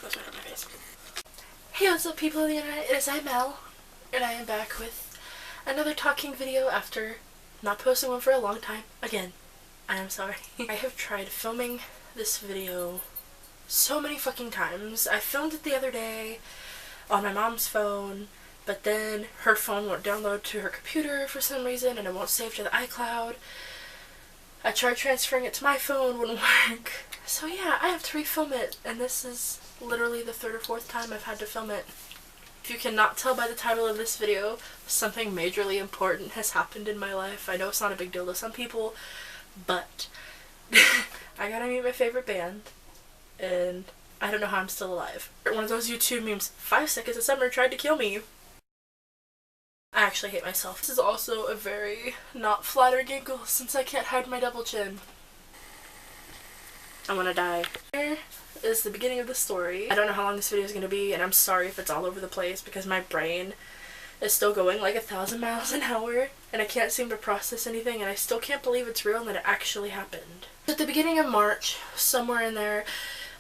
goes right on my face. Hey, what's up people of the internet, it is I, Mel, and I am back with another talking video after not posting one for a long time. Again, I am sorry. I have tried filming this video so many fucking times. I filmed it the other day on my mom's phone, but then her phone won't download to her computer for some reason and it won't save to the iCloud. I tried transferring it to my phone, wouldn't work. So yeah, I have to refilm it, and this is literally the third or fourth time I've had to film it. If you cannot tell by the title of this video, something majorly important has happened in my life. I know it's not a big deal to some people, but I gotta meet my favorite band, and I don't know how I'm still alive. One of those YouTube memes, 5 seconds of summer tried to kill me. I actually hate myself. This is also a very not flattering giggle since I can't hide my double chin. I wanna die. Here is the beginning of the story. I don't know how long this video is gonna be, and I'm sorry if it's all over the place because my brain is still going like 1,000 miles an hour and I can't seem to process anything, and I still can't believe it's real and that it actually happened. At the beginning of March, somewhere in there,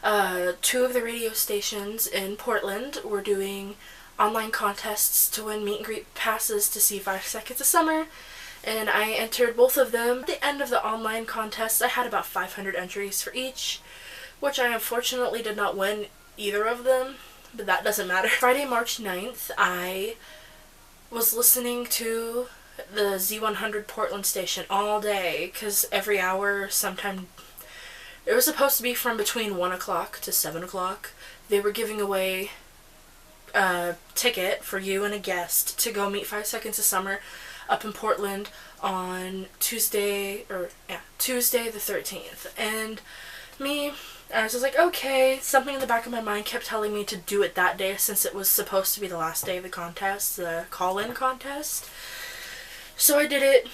2 of the radio stations in Portland were doing online contests to win meet and greet passes to see 5 Seconds of Summer, and I entered both of them. At the end of the online contest, I had about 500 entries for each, which I unfortunately did not win either of them, but that doesn't matter. Friday, March 9th, I was listening to the Z100 Portland station all day, because every hour, sometime, it was supposed to be from between 1 o'clock to 7 o'clock. They were giving away a ticket for you and a guest to go meet 5 Seconds of Summer up in Portland on Tuesday the 13th. And I was just like, okay, something in the back of my mind kept telling me to do it that day since it was supposed to be the last day of the contest, the call-in contest. So I did it.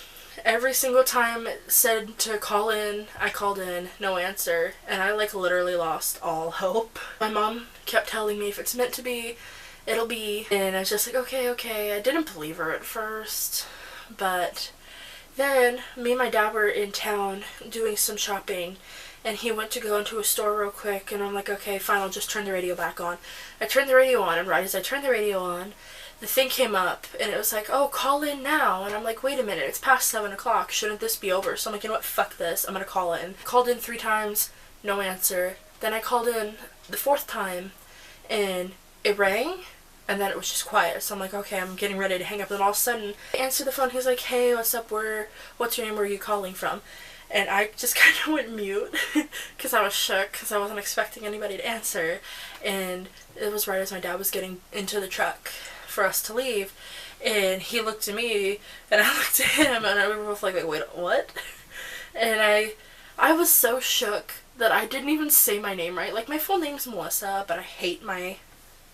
Every single time it said to call in, I called in, no answer, and I like literally lost all hope. My mom kept telling me if it's meant to be, it'll be, and I was just like, okay. I didn't believe her at first, but then me and my dad were in town doing some shopping, and he went to go into a store real quick, and I'm like, okay, fine, I'll just turn the radio back on. I turned the radio on, and right as I turned the radio on, the thing came up, and it was like, oh, call in now, and I'm like, wait a minute, it's past 7 o'clock, shouldn't this be over? So I'm like, you know what, fuck this, I'm gonna call in. Called in 3 times, no answer. Then I called in the 4th time, and it rang, and then it was just quiet. So I'm like, okay, I'm getting ready to hang up, and all of a sudden, I answered the phone. He's like, hey, what's up, what's your name, where are you calling from? And I just kind of went mute, because I was shook, because I wasn't expecting anybody to answer, and it was right as my dad was getting into the truck for us to leave, and he looked at me, and I looked at him, and we were both like, wait, what? And I was so shook that I didn't even say my name right. Like, my full name's Melissa, but I hate my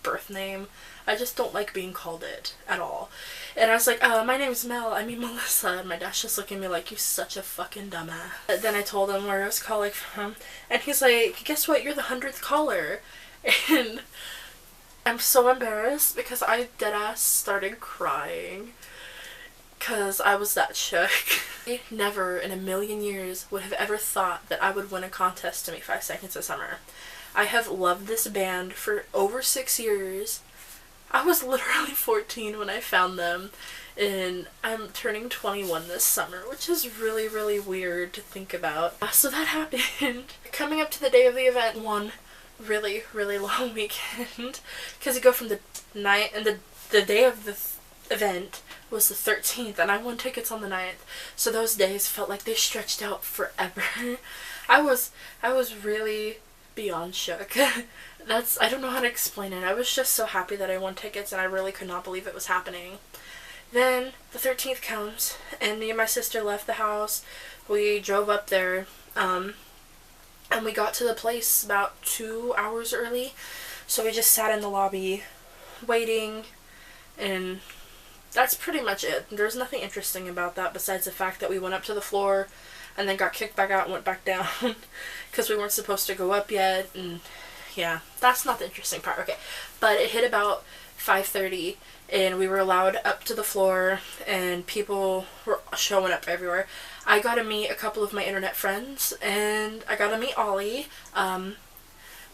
birth name. I just don't like being called it at all. And I was like, my name's Mel, I mean Melissa, and my dad's just looking at me like, you such a fucking dumbass. Then I told him where I was calling from, and he's like, guess what, you're the 100th caller. And I'm so embarrassed because I deadass started crying because I was that shook. I never in a million years would have ever thought that I would win a contest to meet 5 Seconds of Summer. I have loved this band for over 6 years. I was literally 14 when I found them, and I'm turning 21 this summer, which is really, really weird to think about. So that happened. Coming up to the day of the event, one really, really long weekend, because you go from the night, and the day of the event was the 13th, and I won tickets on the 9th, so those days felt like they stretched out forever. I was really beyond shook. I don't know how to explain it. I was just so happy that I won tickets, and I really could not believe it was happening. Then the 13th comes, and me and my sister left the house. We drove up there, and we got to the place about 2 hours early, so we just sat in the lobby waiting, and that's pretty much it. There's nothing interesting about that besides the fact that we went up to the floor and then got kicked back out and went back down because we weren't supposed to go up yet, and yeah, that's not the interesting part. Okay, but it hit about 5:30, and we were allowed up to the floor, and people were showing up everywhere. I got to meet a couple of my internet friends, and I got to meet Ollie.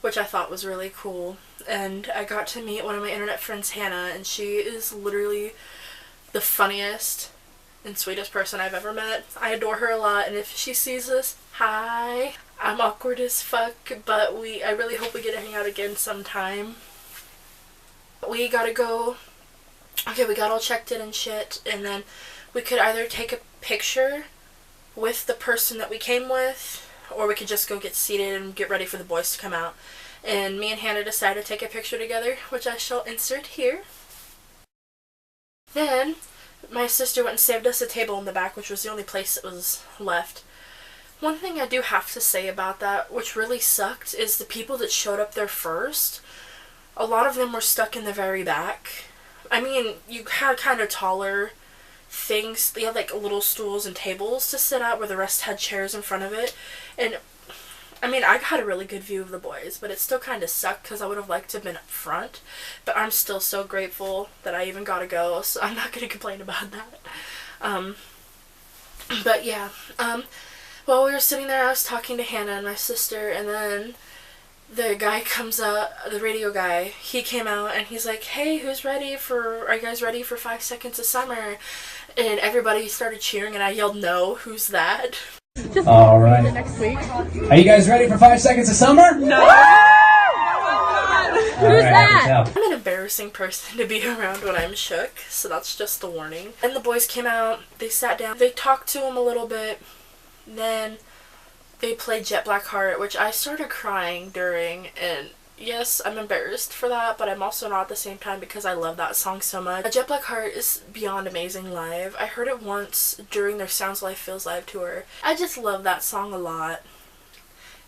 which I thought was really cool. And I got to meet one of my internet friends, Hannah, and she is literally the funniest and sweetest person I've ever met. I adore her a lot, and if she sees this, hi. I'm awkward as fuck, but I really hope we get to hang out again sometime. We gotta go. Okay, we got all checked in and shit, and then we could either take a picture with the person that we came with, or we could just go get seated and get ready for the boys to come out. And me and Hannah decided to take a picture together, which I shall insert here. Then my sister went and saved us a table in the back, which was the only place that was left. One thing I do have to say about that, which really sucked, is the people that showed up there first, a lot of them were stuck in the very back. I mean, you had kind of taller things. They had like little stools and tables to sit at where the rest had chairs in front of it. And I mean, I got a really good view of the boys, but it still kind of sucked because I would have liked to have been up front. But I'm still so grateful that I even got to go, so I'm not going to complain about that. But yeah, while we were sitting there, I was talking to Hannah and my sister, and then the guy comes up, the radio guy, he came out and he's like, hey, are you guys ready for 5 Seconds of Summer? And everybody started cheering and I yelled, no, who's that? All right. Next week. Are you guys ready for 5 Seconds of Summer? No! Who's that? I'm an embarrassing person to be around when I'm shook, so that's just a warning. And the boys came out, they sat down, they talked to him a little bit, then they played Jet Black Heart, which I started crying during, and yes, I'm embarrassed for that, but I'm also not at the same time because I love that song so much. Jet Black Heart is beyond amazing live. I heard it once during their Sounds Life Feels Live tour. I just love that song a lot,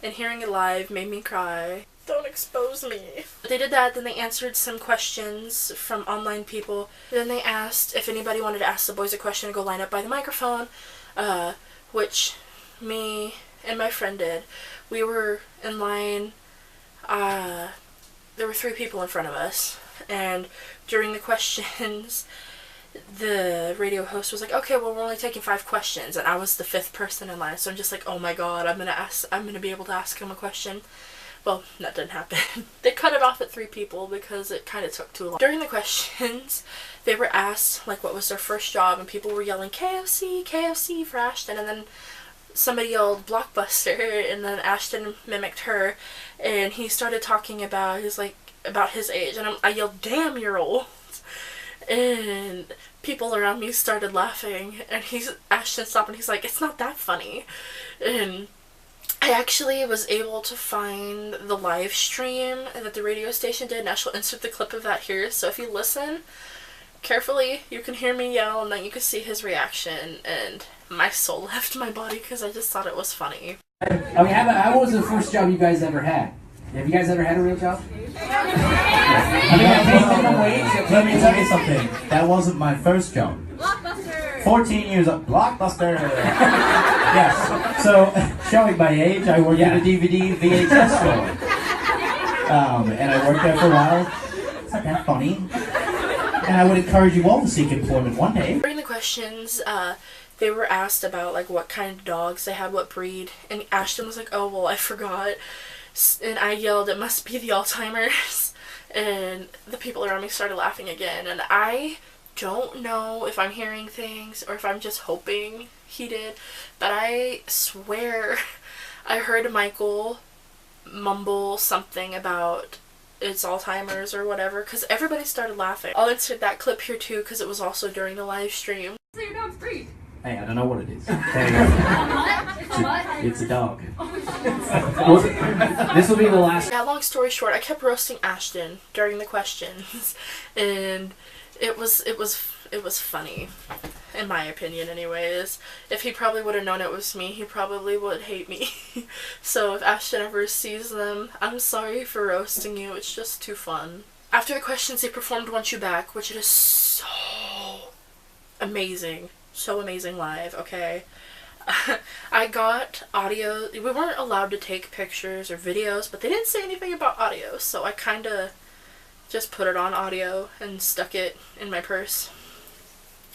and hearing it live made me cry. Don't expose me. They did that, then they answered some questions from online people. Then they asked if anybody wanted to ask the boys a question to go line up by the microphone, which me and my friend did. We were in line. There were 3 people in front of us, and during the questions, the radio host was like, okay, well, we're only taking 5 questions, and I was the 5th person in line, so I'm just like, oh my god, I'm gonna be able to ask him a question. Well, that didn't happen. They cut it off at 3 people because it kind of took too long. During the questions, they were asked, like, what was their first job, and people were yelling, KFC, KFC for Ashton, and then somebody yelled Blockbuster, and then Ashton mimicked her, and he started talking about his age, and I yelled, damn, you're old, and people around me started laughing, and Ashton stopped, and he's like, it's not that funny. And I actually was able to find the live stream that the radio station did, and I shall insert the clip of that here, so if you listen carefully, you can hear me yell, and then you can see his reaction, and my soul left my body because I just thought it was funny. I mean, how was the first job you guys ever had? Have you guys ever had a real job? I mean, I paid minimum wage. Let me tell you something. That wasn't my first job. Blockbuster! 14 years of Blockbuster. Yes. So, showing my age, I worked at a DVD VHS store. And I worked there for a while. It's not that funny. And I would encourage you all to seek employment one day. During the questions, they were asked about like what kind of dogs they had, what breed, and Ashton was like, oh well, I forgot, and I yelled, it must be the Alzheimer's, and the people around me started laughing again, and I don't know if I'm hearing things or if I'm just hoping he did, but I swear I heard Michael mumble something about it's Alzheimer's or whatever, because everybody started laughing. I'll insert that clip here too because it was also during the live stream. So your dog's breed? Hey, I don't know what it is. It's a dog. This will be the last. Yeah, long story short, I kept roasting Ashton during the questions, and it was funny, in my opinion anyways. If he probably would have known it was me, he probably would hate me. So if Ashton ever sees them, I'm sorry for roasting you, it's just too fun. After the questions, they performed Want You Back, which it is so amazing. So amazing live, okay? I got audio. We weren't allowed to take pictures or videos, but they didn't say anything about audio, so I kinda just put it on audio and stuck it in my purse.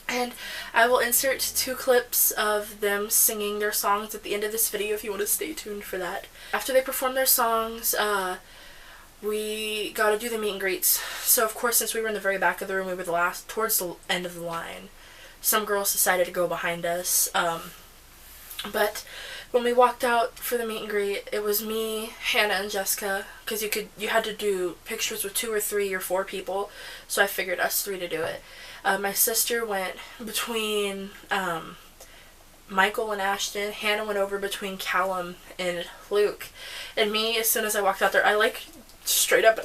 And I will insert 2 clips of them singing their songs at the end of this video if you want to stay tuned for that. After they performed their songs, we got to do the meet and greets. So of course, since we were in the very back of the room, we were the last, towards the end of the line. Some girls decided to go behind us. But when we walked out for the meet and greet, it was me, Hannah, and Jessica, because you had to do pictures with 2 or 3 or 4 people, so I figured us 3 to do it. My sister went between Michael and Ashton. Hannah went over between Callum and Luke. And me, as soon as I walked out there, I straight up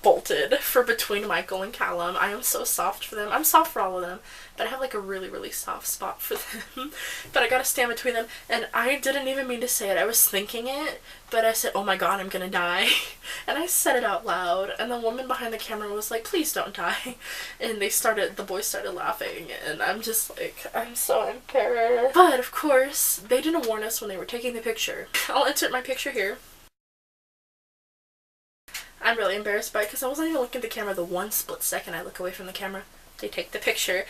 bolted for between Michael and Callum. I am so soft for them. I'm soft for all of them, but I have a really, really soft spot for them. But I gotta stand between them, and I didn't even mean to say it. I was thinking it, but I said, oh my god, I'm gonna die. And I said it out loud, and the woman behind the camera was like, please don't die. And the boys started laughing, and I'm just I'm so embarrassed. But of course, they didn't warn us when they were taking the picture. I'll insert my picture here. I'm really embarrassed by it because I wasn't even looking at the camera the one split second I look away from the camera. They take the picture,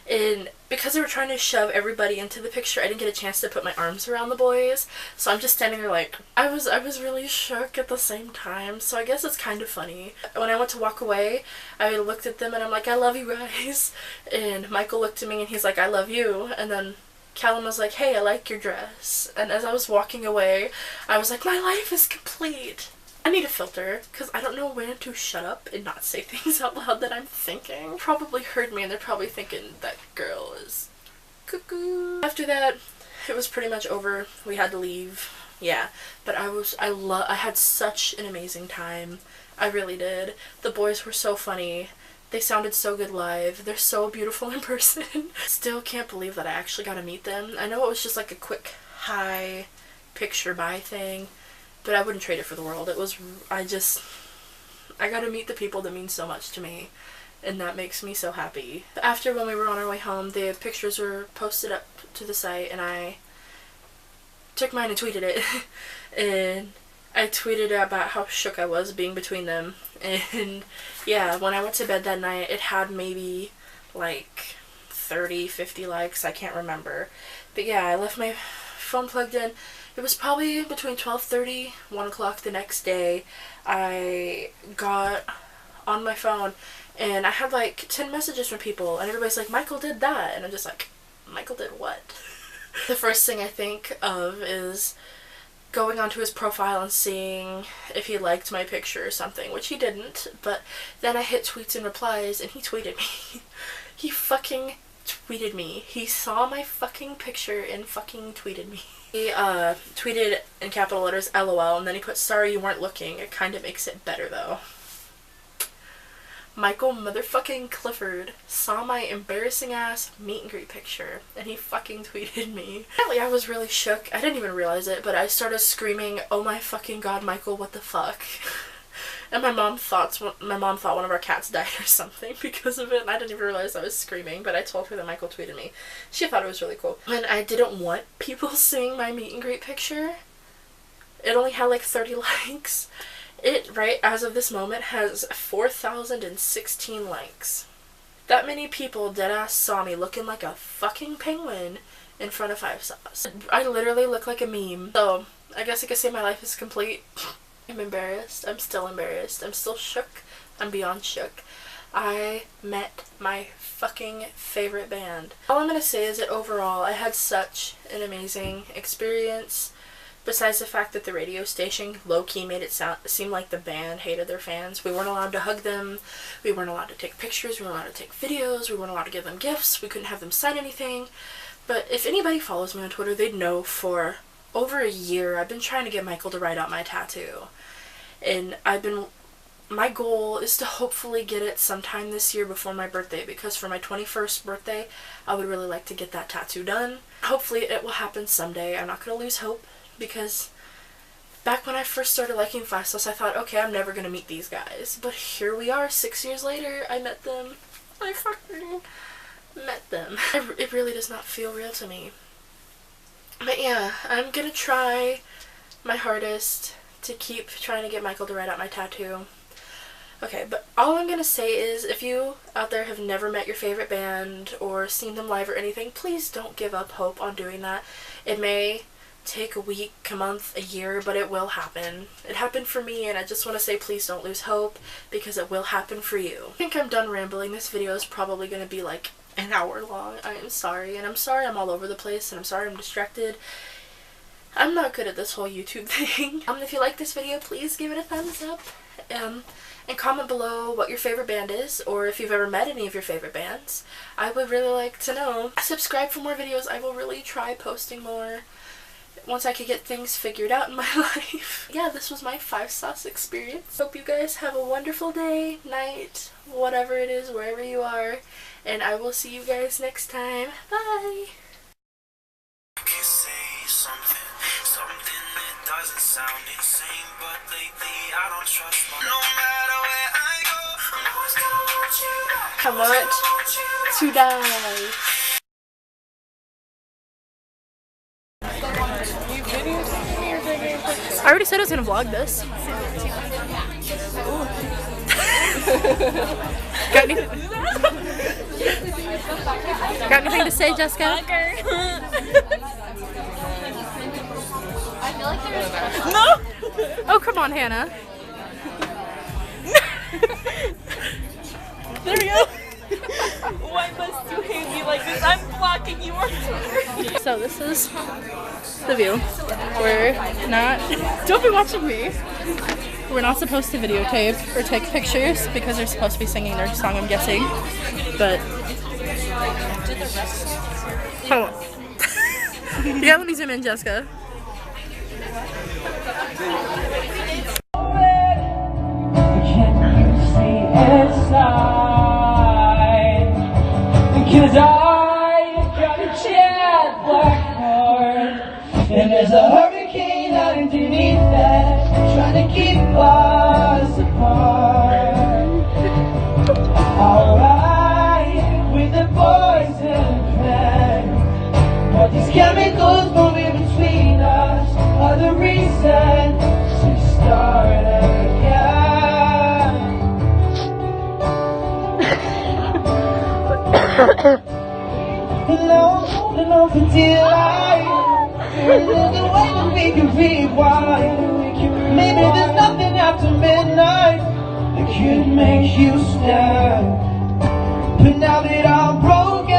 and because they were trying to shove everybody into the picture, I didn't get a chance to put my arms around the boys, so I'm just standing there I was really shook at the same time, so I guess it's kind of funny. When I went to walk away, I looked at them and I'm like, I love you guys, and Michael looked at me and he's like, I love you, and then Callum was like, hey, I like your dress, and as I was walking away, I was like, my life is complete. I need a filter, because I don't know when to shut up and not say things out loud that I'm thinking. Probably heard me and they're probably thinking that girl is cuckoo. After that, it was pretty much over. We had to leave. Yeah, but I had such an amazing time. I really did. The boys were so funny. They sounded so good live. They're so beautiful in person. Still can't believe that I actually got to meet them. I know it was just a quick hi, picture bye thing. But I wouldn't trade it for the world. I got to meet the people that mean so much to me, and that makes me so happy. After, when we were on our way home, the pictures were posted up to the site, and I took mine and tweeted it. And I tweeted about how shook I was being between them. And yeah, when I went to bed that night, it had maybe 30, 50 likes, I can't remember. But yeah, I left my phone plugged in. It was probably between 12:30, 1 o'clock the next day. I got on my phone and I had 10 messages from people, and everybody's like, Michael did that, and I'm just like, Michael did what? The first thing I think of is going onto his profile and seeing if he liked my picture or something, which he didn't, but then I hit tweets and replies and he tweeted me. He fucking tweeted me. He saw my fucking picture and fucking tweeted me. He tweeted in capital letters LOL, and then he put sorry you weren't looking. It kind of makes it better though. Michael motherfucking Clifford saw my embarrassing ass meet and greet picture and he fucking tweeted me. Apparently I was really shook. I didn't even realize it, but I started screaming, oh my fucking god, Michael, what the fuck? And my mom thought one of our cats died or something because of it, and I didn't even realize I was screaming, but I told her that Michael tweeted me. She thought it was really cool. And I didn't want people seeing my meet and greet picture. It only had 30 likes. It, right as of this moment, has 4,016 likes. That many people deadass saw me looking like a fucking penguin in front of 5 stars. I literally look like a meme. So, I guess I could say my life is complete. I'm embarrassed. I'm still embarrassed. I'm still shook. I'm beyond shook. I met my fucking favorite band. All I'm gonna say is that overall, I had such an amazing experience. Besides the fact that the radio station low-key made it seem like the band hated their fans. We weren't allowed to hug them. We weren't allowed to take pictures. We weren't allowed to take videos. We weren't allowed to give them gifts. We couldn't have them sign anything. But if anybody follows me on Twitter, they'd know for over a year I've been trying to get Michael to write out my tattoo. And my goal is to hopefully get it sometime this year before my birthday, because for my 21st birthday, I would really like to get that tattoo done. Hopefully it will happen someday. I'm not going to lose hope, because back when I first started liking Thxssis, I thought, okay, I'm never going to meet these guys. But here we are, 6 years later, I met them. I fucking met them. It really does not feel real to me. But yeah, I'm going to try my hardest to keep trying to get Michael to write out my tattoo. Okay, but all I'm going to say is, if you out there have never met your favorite band or seen them live or anything, please don't give up hope on doing that. It may take a week, a month, a year, but it will happen. It happened for me, and I just want to say please don't lose hope, because it will happen for you. I think I'm done rambling. This video is probably going to be like an hour long. I am sorry, and I'm sorry I'm all over the place, and I'm sorry I'm distracted. I'm not good at this whole YouTube thing. If you like this video, please give it a thumbs up. And comment below what your favorite band is, or if you've ever met any of your favorite bands. I would really like to know. Subscribe for more videos. I will really try posting more once I could get things figured out in my life. Yeah, this was my 5 sauce experience. Hope you guys have a wonderful day, night, whatever it is, wherever you are, and I will see you guys next time. Bye! Doesn't sound insane, but lately I don't trust my. No matter where I go, I'm always gonna want you. I want to die. I already said I was gonna vlog this. Got anything to say, Jessica? No! Oh, come on, Hannah. There we go. Why must you hate me like this? I'm blocking you. So this is the view. We're not... Don't be watching me. We're not supposed to videotape or take pictures because they're supposed to be singing their song, I'm guessing. But... Hold on. Yeah, let me zoom in, Jessica. Because I got a jet black heart, and there's a hurricane underneath that, trying to keep us apart. Alright, with the boys and men, but these chemicals moving between us are the reason to start again. Holding on for dear life. There's a way that we can rewind. Maybe there's nothing after midnight that could make you stand. But now that I'm broken,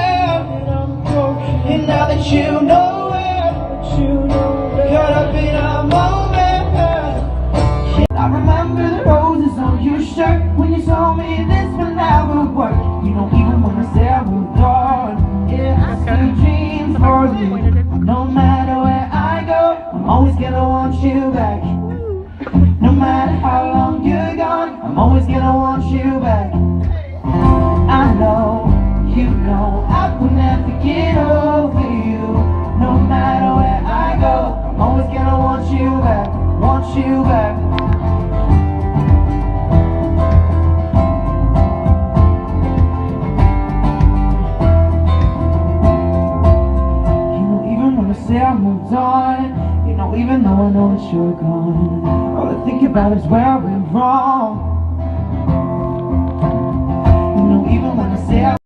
and now that you know it, caught up in a moment. I remember the roses on your shirt when you told me this would never work. You know, even when I said I moved on, yeah, I still dream for you. No matter where I go, I'm always gonna want you back. No matter how long you're gone, I'm always gonna want you back. I know, you know, I will never get over you. No matter where I go, I'm always gonna want you back, want you back. Say I moved on, you know, even though I know that you're gone, all I think about is where I went wrong. You know, even when I say I